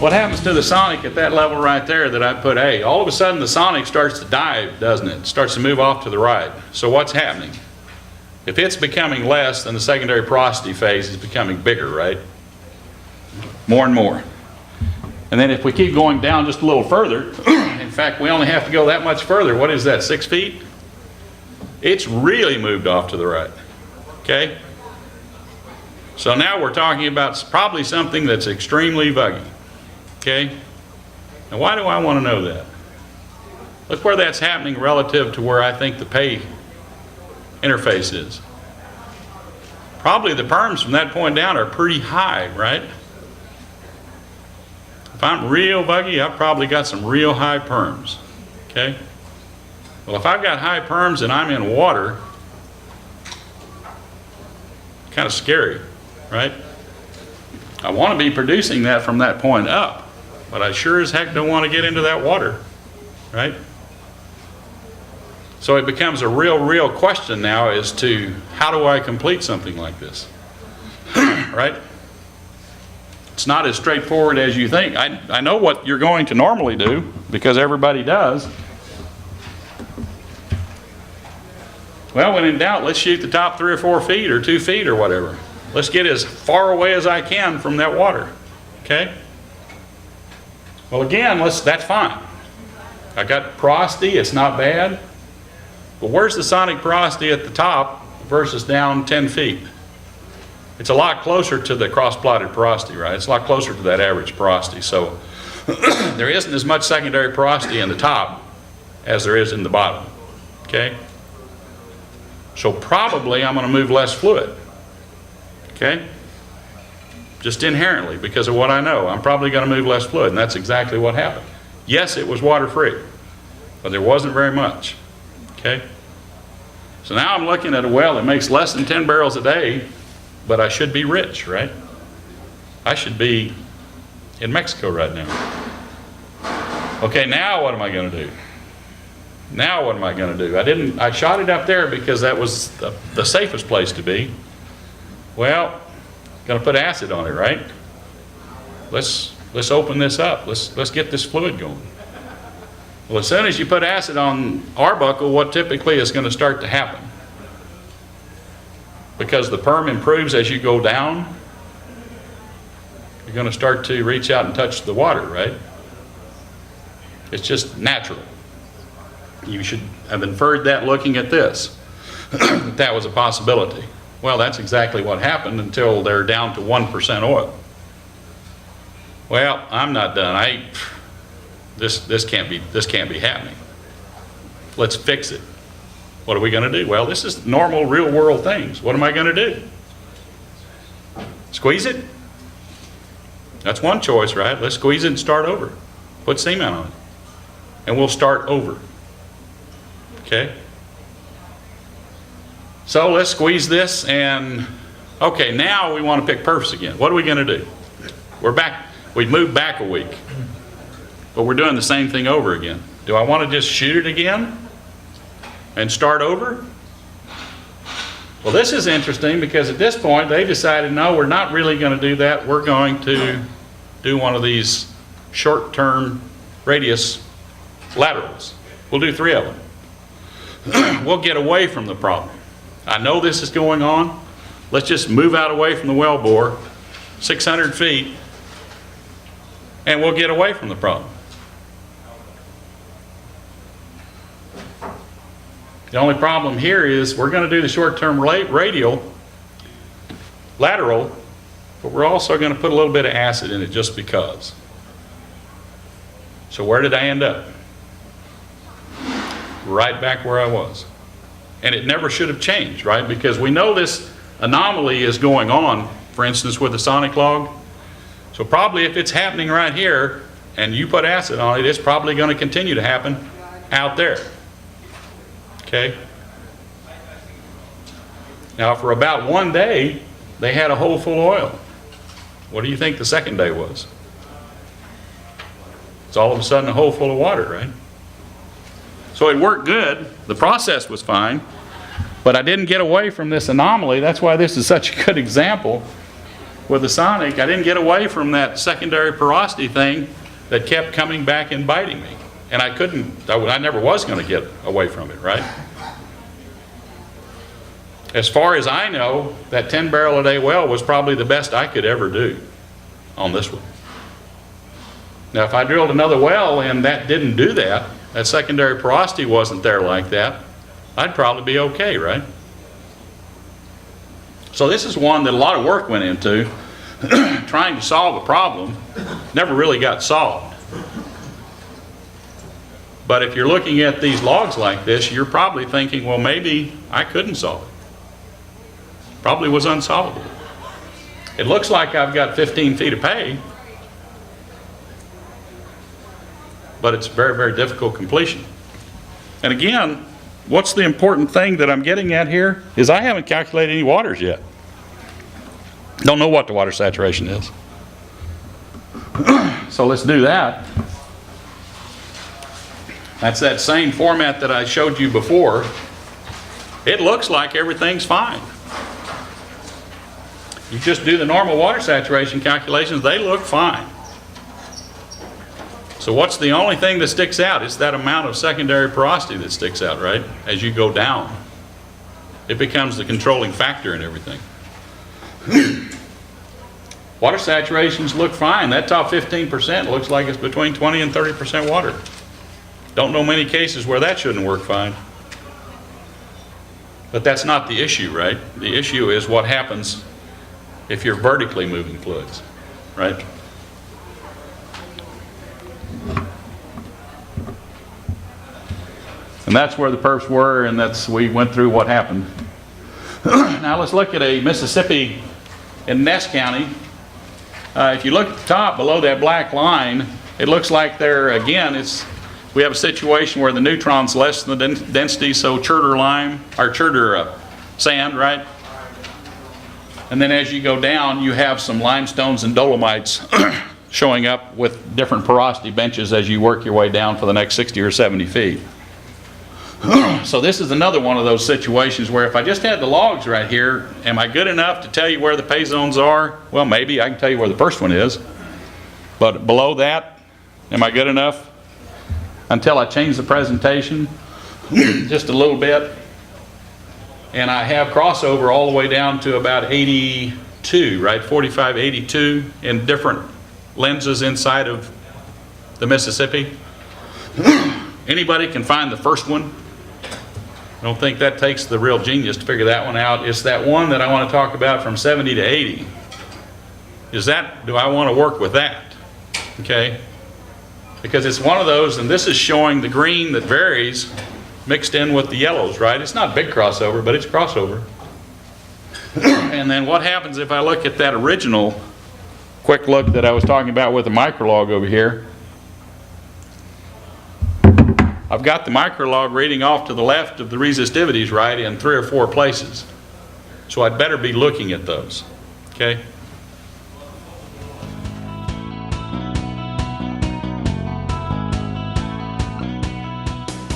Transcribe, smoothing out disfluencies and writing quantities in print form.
What happens to the sonic at that level right there that I put A? All of a sudden the sonic starts to dive, doesn't it? It starts to move off to the right. So what's happening? If it's becoming less, then the secondary porosity phase is becoming bigger, right? More and more. And then if we keep going down just a little further, in fact, we only have to go that much further. What is that, 6 feet? It's really moved off to the right, okay? So now we're talking about probably something that's extremely vuggy, okay? Now why do I want to know that? Look where that's happening relative to where I think the pay interface is. Probably the perms from that point down are pretty high, right? If I'm real vuggy, I've probably got some real high perms, okay? Well, if I've got high perms and I'm in water, kind of scary, right? I want to be producing that from that point up, but I sure as heck don't want to get into that water, right? So it becomes a real question now as to how do I complete something like this, right? It's not as straightforward as you think. I know what you're going to normally do because everybody does. Well, when in doubt, let's shoot the top 3 or 4 feet or 2 feet or whatever. Let's get as far away as I can from that water, okay? Well, again, that's fine. I got porosity, it's not bad. But where's the sonic porosity at the top versus down 10 feet? It's a lot closer to the cross-plotted porosity, right? It's a lot closer to that average porosity. So there isn't as much secondary porosity in the top as there is in the bottom, okay? So probably I'm going to move less fluid, okay? Just inherently, because of what I know. I'm probably going to move less fluid, and that's exactly what happened. Yes, it was water-free, but there wasn't very much, okay? So now I'm looking at a well that makes less than 10 barrels a day, but I should be rich, right? I should be in Mexico right now. Okay, now what am I going to do? Now what am I going to do? I shot it up there because that was the safest place to be. Well, going to put acid on it, right? Let's open this up. Let's get this fluid going. Well, as soon as you put acid on Arbuckle, what typically is going to start to happen? Because the perm improves as you go down, you're going to start to reach out and touch the water, right? It's just natural. You should have inferred that looking at this, that was a possibility. Well, that's exactly what happened until they're down to 1% oil. Well, I'm not done. This can't be happening. Let's fix it. What are we going to do? Well, this is normal real world things. What am I going to do? Squeeze it? That's one choice, right? Let's squeeze it and start over. Put cement on it. And we'll start over. Okay? So let's squeeze this and, okay, now we want to pick perfs again. What are we going to do? We're back. We've moved back a week. But we're doing the same thing over again. Do I want to just shoot it again and start over? Well, this is interesting because at this point they decided, no, we're not really going to do that. We're going to do one of these short-term radius laterals. We'll do 3 of them. We'll get away from the problem. I know this is going on. Let's just move out away from the well bore, 600 feet, and we'll get away from the problem. The only problem here is we're going to do the short-term radial, lateral, but we're also going to put a little bit of acid in it just because. So where did I end up? Right back where I was. And it never should have changed, right? Because we know this anomaly is going on, for instance, with the sonic log. So probably if it's happening right here and you put acid on it, it's probably going to continue to happen out there. Okay? Now for about 1 day, they had a hole full of oil. What do you think the second day was? It's all of a sudden a hole full of water, right? So it worked good. The process was fine, but I didn't get away from this anomaly. That's why this is such a good example with the sonic, I didn't get away from that secondary porosity thing that kept coming back and biting me. And I couldn't, I never was going to get away from it, right? As far as I know, that 10 barrel a day well was probably the best I could ever do on this one. Now, if I drilled another well and that didn't do that, that secondary porosity wasn't there like that, I'd probably be okay, right? So this is one that a lot of work went into, trying to solve a problem, never really got solved. But if you're looking at these logs like this, you're probably thinking, well, maybe I couldn't solve it. Probably was unsolvable. It looks like I've got 15 feet of pay, but it's very, very difficult completion. And again, what's the important thing that I'm getting at here is I haven't calculated any waters yet. Don't know what the water saturation is. So let's do that. That's that same format that I showed you before. It looks like everything's fine. You just do the normal water saturation calculations, they look fine. So what's the only thing that sticks out? It's that amount of secondary porosity that sticks out, right? As you go down, it becomes the controlling factor in everything. Water saturations look fine. That top 15% looks like it's between 20 and 30% water. Don't know many cases where that shouldn't work fine. But that's not the issue, right? The issue is what happens if you're vertically moving fluids, right? And that's where the perfs were, and we went through what happened. Now let's look at a Mississippi in Ness County. If you look at the top below that black line, it looks like there, again, we have a situation where the neutron's less than the density, so churter lime, or churter sand, right? And then as you go down, you have some limestones and dolomites showing up with different porosity benches as you work your way down for the next 60 or 70 feet. So this is another one of those situations where if I just had the logs right here, am I good enough to tell you where the pay zones are? Well, maybe I can tell you where the first one is. But below that, am I good enough? Until I change the presentation just a little bit. And I have crossover all the way down to about 82, right? 45, 82 in different lenses inside of the Mississippi. Anybody can find the first one. I don't think that takes the real genius to figure that one out. It's that one that I want to talk about from 70 to 80. Do I want to work with that? Okay? Because it's one of those, and this is showing the green that varies mixed in with the yellows, right? It's not big crossover, but it's crossover. And then what happens if I look at that original quick look that I was talking about with the microlog over here? I've got the microlog reading off to the left of the resistivities, right, in 3 or 4 places. So I'd better be looking at those, okay?